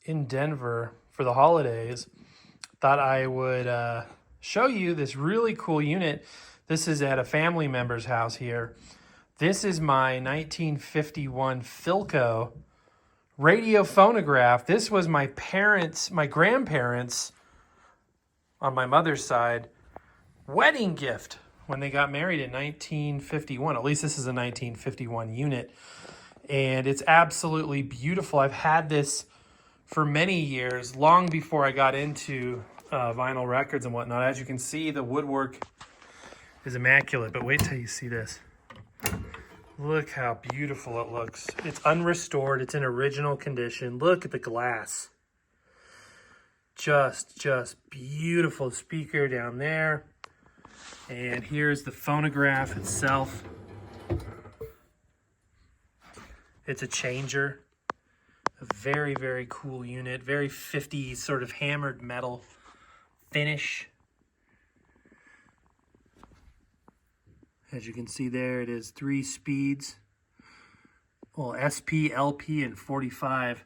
in Denver for the holidays, thought I would show you this really cool unit. This is at a family member's house here. This is my 1951 Philco radio phonograph. This was my grandparents on my mother's side wedding gift when they got married in 1951. At least this is a 1951 unit. And it's absolutely beautiful. I've had this for many years, long before I got into vinyl records and whatnot. As you can see, the woodwork is immaculate, but wait till you see this. Look how beautiful it looks. It's unrestored. It's in original condition. Look at the glass. Just beautiful speaker down there. And here's the phonograph itself. It's a changer. A very, very cool unit. Very 50s sort of hammered metal finish. As you can see there, it is 3 speeds. Well, SP, LP, and 45.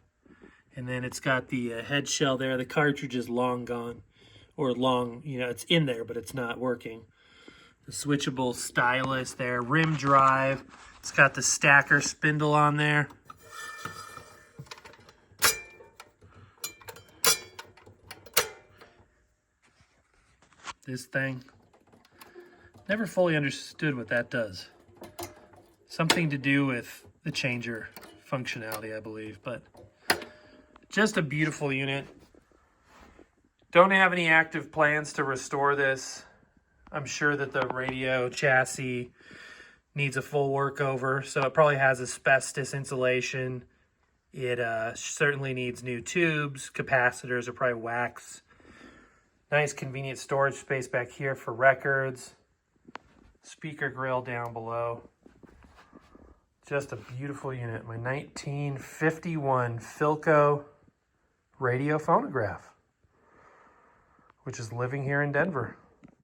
And then it's got the head shell there. The cartridge is long gone. Or long, it's in there, but it's not working. The switchable stylus there. Rim drive. It's got the stacker spindle on there. This thing. Never fully understood what that does. Something to do with the changer functionality, I believe, but just a beautiful unit. Don't have any active plans to restore this. I'm sure that the radio chassis needs a full workover, so it probably has asbestos insulation. It certainly needs new tubes. Capacitors are probably wax. Nice convenient storage space back here for records. Speaker grill down below. Just a beautiful unit. My 1951 Philco radio phonograph, which is living here in Denver.